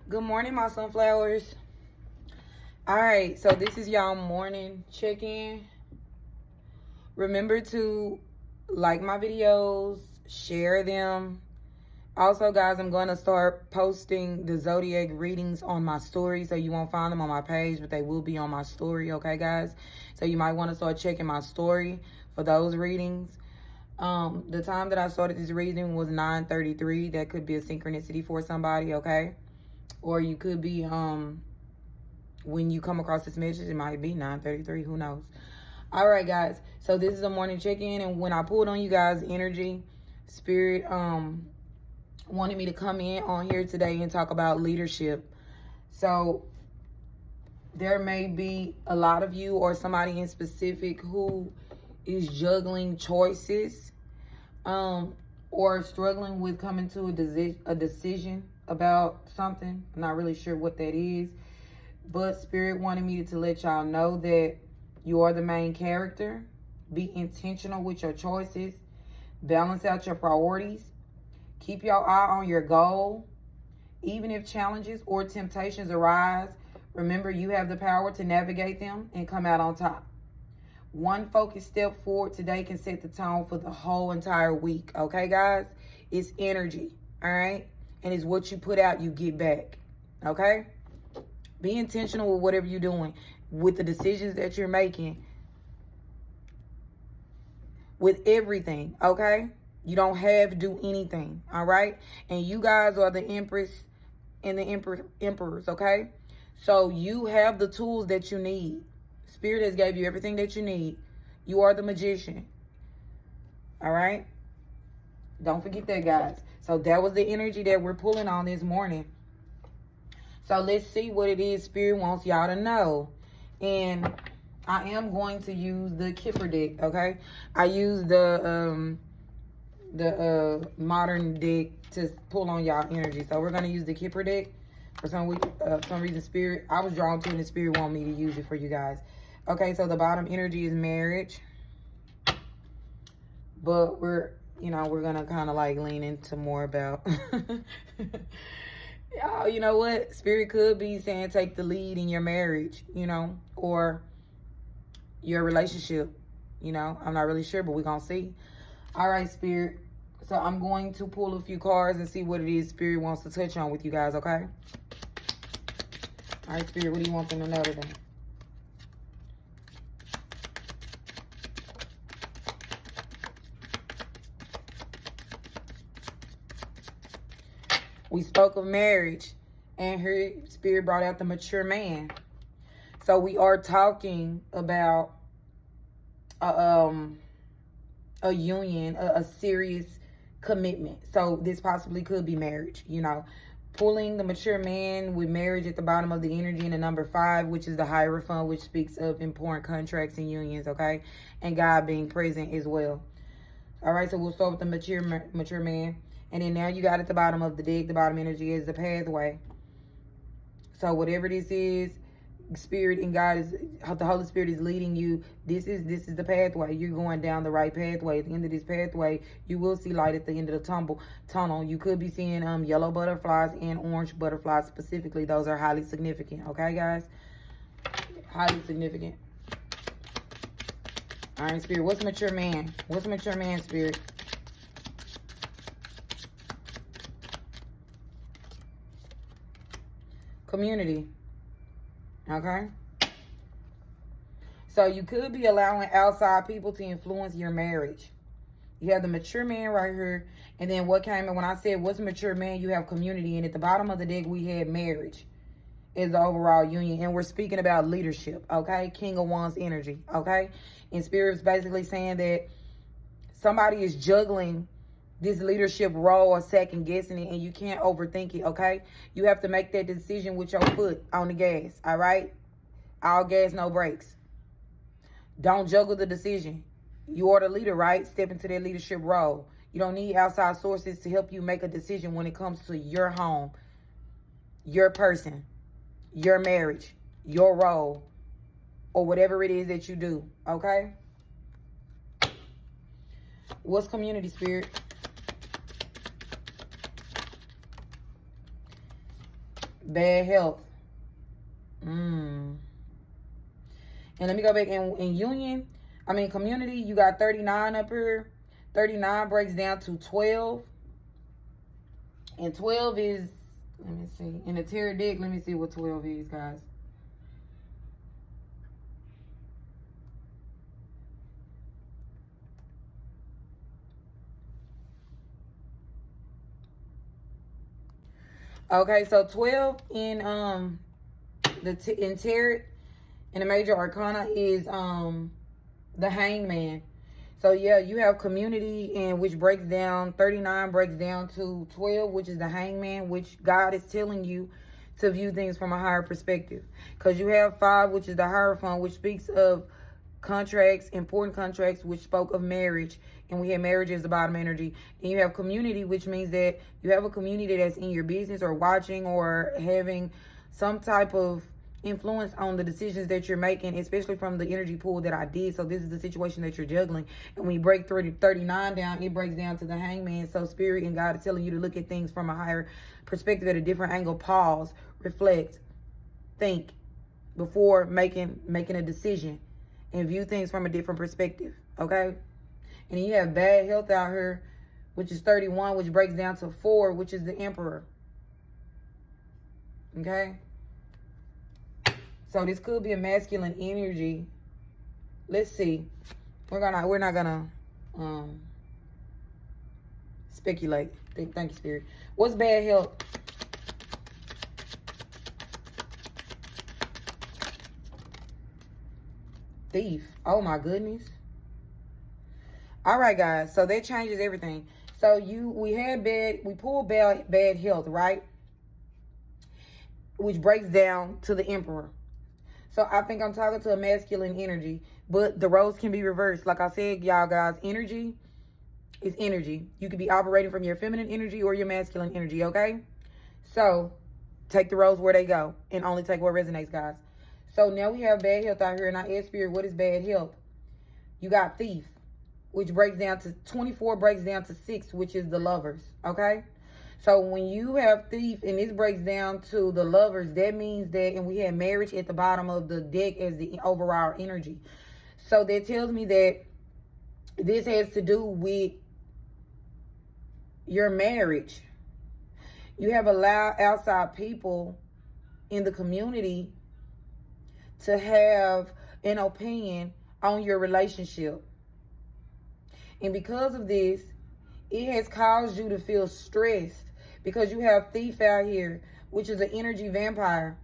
Good morning, my sunflowers. All right, so this is y'all morning check-in. Remember to like my videos, share them. Also, guys, I'm going to start posting the zodiac readings on my story, so you won't find them on my page, but they will be on my story, okay, guys? So you might want to start checking my story for those readings. The time that I started this reading was 9:33. That could be a synchronicity for somebody, okay? Or you could be, when you come across this message, it might be 9:33. Who knows? All right, guys. So this is a morning check-in. And when I pulled on you guys' energy, Spirit wanted me to come in on here today and talk about leadership. So there may be a lot of you or somebody in specific who is juggling choices or struggling with coming to a decision about something. I'm not really sure what that is, but Spirit wanted me to let y'all know that you are the main character. Be intentional with your choices. Balance out your priorities. Keep your eye on your goal. Even if challenges or temptations arise, remember you have the power to navigate them and come out on top. One focused step forward today can set the tone for the whole entire week. Okay, guys? It's energy, all right? And it's what you put out, you get back. Okay? Be intentional with whatever you're doing, with the decisions that you're making, with everything, okay? You don't have to do anything, all right? And you guys are the Empress and the Emperors, okay? So you have the tools that you need. Spirit has gave you everything that you need. You are the magician, all right? Don't forget that, guys. So that was the energy that we're pulling on this morning. So let's see what it is Spirit wants y'all to know. And I am going to use the Kipper deck, okay? I use the modern deck to pull on y'all energy. So we're going to use the Kipper deck. For some reason, Spirit, I was drawn to it and Spirit wanted me to use it for you guys. Okay, so the bottom energy is marriage. But we're going to kind of like lean into more about... You know what? Spirit could be saying take the lead in your marriage, or your relationship. I'm not really sure, but we're going to see. All right, Spirit. So I'm going to pull a few cards and see what it is Spirit wants to touch on with you guys, okay? All right, Spirit, what do you want them to know today? We spoke of marriage, and her Spirit brought out the mature man. So we are talking about a union, a serious commitment. So this possibly could be marriage, Pulling the mature man with marriage at the bottom of the energy in the number 5, which is the Hierophant, which speaks of important contracts and unions, okay? And God being present as well. All right, so we'll start with the mature man. And then now you got at the bottom of the deck, the bottom energy is the pathway. So whatever this is, Spirit and God is, the Holy Spirit is leading you. This is the pathway. You're going down the right pathway. At the end of this pathway, you will see light at the end of the tunnel. You could be seeing yellow butterflies and orange butterflies specifically. Those are highly significant. Okay, guys? Highly significant. All right, Spirit. What's mature man? What's mature man, Spirit? Community. Okay? So you could be allowing outside people to influence your marriage. You have the mature man right here. And then what came in when I said what's mature man, you have community. And at the bottom of the deck, we had marriage is the overall union. And we're speaking about leadership, okay? King of Wands energy, okay? And Spirit's basically saying that somebody is juggling this leadership role or second guessing it, and you can't overthink it, okay? You have to make that decision with your foot on the gas, all right? All gas, no brakes. Don't juggle the decision. You are the leader, right? Step into that leadership role. You don't need outside sources to help you make a decision when it comes to your home, your person, your marriage, your role, or whatever it is that you do, okay? What's community, Spirit? Bad health. And let me go back in union. I mean, community, you got 39 up here. 39 breaks down to 12. And 12 is, let me see. In the tarot deck, let me see what 12 is, guys. Okay, so 12 in in tarot, in the major arcana is the hangman. So yeah, you have community, and which breaks down, 39 breaks down to 12, which is the hangman, which God is telling you to view things from a higher perspective. Because you have 5, which is the Hierophant, which speaks of contracts, important contracts, which spoke of marriage, and we have marriage as the bottom energy. And you have community, which means that you have a community that's in your business or watching or having some type of influence on the decisions that you're making, especially from the energy pool that I did. So this is the situation that you're juggling. And when you break 39 down, it breaks down to the hangman. So spirit and God is telling you to look at things from a higher perspective, at a different angle. Pause, reflect, think before making a decision, and view things from a different perspective. Okay? And you have bad health out here, which is 31, which breaks down to 4, which is the Emperor. Okay? So this could be a masculine energy. Let's see. We're not gonna speculate. Thank you, Spirit. What's bad health? Thief. Oh my goodness. All right, guys. So that changes everything. So we pulled bad health, right? Which breaks down to the Emperor. So I think I'm talking to a masculine energy, but the roles can be reversed. Like I said, y'all guys, energy is energy. You could be operating from your feminine energy or your masculine energy, okay? So take the roles where they go and only take what resonates, guys. So now we have bad health out here, and I ask Spirit, what is bad health? You got thief, which breaks down to 24, breaks down to 6, which is the Lovers, okay? So when you have thief and this breaks down to the Lovers, that means that, and we have marriage at the bottom of the deck as the overall energy. So that tells me that this has to do with your marriage. You have allowed outside people in the community to have an opinion on your relationship. And because of this, it has caused you to feel stressed, because you have thief out here, which is an energy vampire.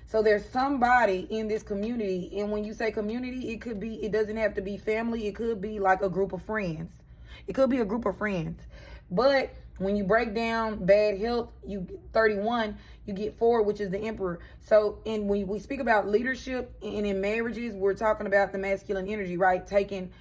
So there's somebody in this community, and when you say community, it doesn't have to be family. It could be like a group of friends. It could be a group of friends. But when you break down bad health, you 31, you get 4, which is the Emperor. So, and when we speak about leadership and in marriages, we're talking about the masculine energy, right? Taking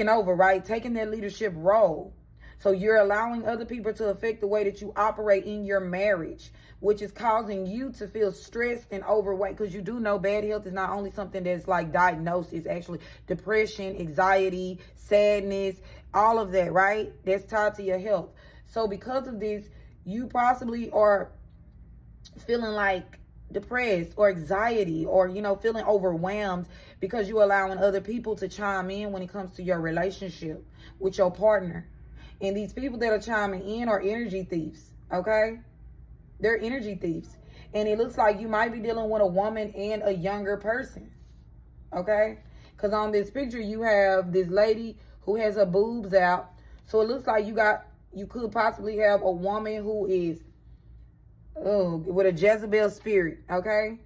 over, right? Taking that leadership role. So you're allowing other people to affect the way that you operate in your marriage, which is causing you to feel stressed and overweight. Because you do know bad health is not only something that's like diagnosed, it's actually depression, anxiety, sadness, all of that, right? That's tied to your health. So because of this, you possibly are feeling like depressed or anxiety, or feeling overwhelmed because you're allowing other people to chime in when it comes to your relationship with your partner. And these people that are chiming in are energy thieves, okay? They're energy thieves. And it looks like you might be dealing with a woman and a younger person, okay? Because on this picture, you have this lady who has her boobs out. So it looks like you could possibly have a woman who is with a Jezebel spirit, okay?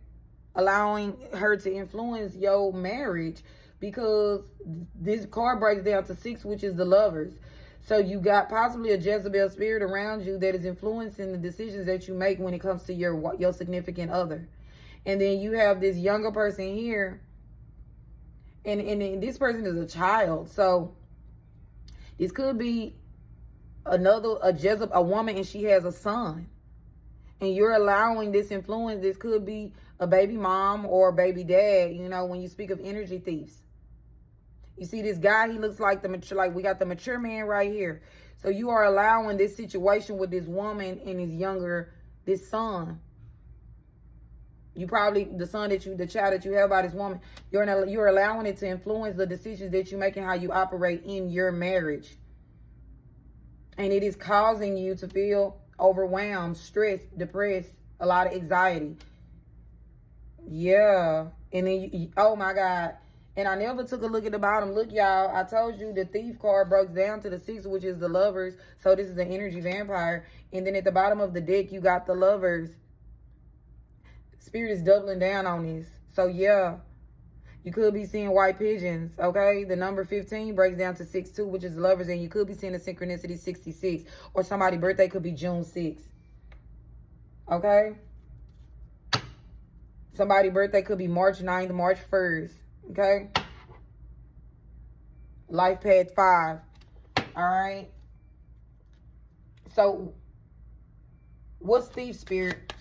Allowing her to influence your marriage, because this card breaks down to 6, which is the Lovers. So you got possibly a Jezebel spirit around you that is influencing the decisions that you make when it comes to your significant other. And then you have this younger person here, and this person is a child. So this could be a woman, and she has a son. And you're allowing this influence. This could be a baby mom or a baby dad, when you speak of energy thieves. You see this guy, he looks like we got the mature man right here. So you are allowing this situation with this woman and this son You probably, the child that you have by this woman, you're allowing it to influence the decisions that you make and how you operate in your marriage. And it is causing you to feel overwhelmed, stressed, depressed, a lot of anxiety. Yeah. And then, oh my God. And I never took a look at the bottom. Look, y'all, I told you the thief card breaks down to the 6, which is the lovers. So this is the energy vampire. And then at the bottom of the deck, you got the lovers. Spirit is doubling down on this. So yeah, you could be seeing white pigeons, okay? The number 15 breaks down to 6-2, which is lovers. And you could be seeing the synchronicity 66. Or somebody's birthday could be June 6th. Okay? Somebody's birthday could be March 9th, March 1st. Okay? Life path 5. Alright? So, what's thief spirit?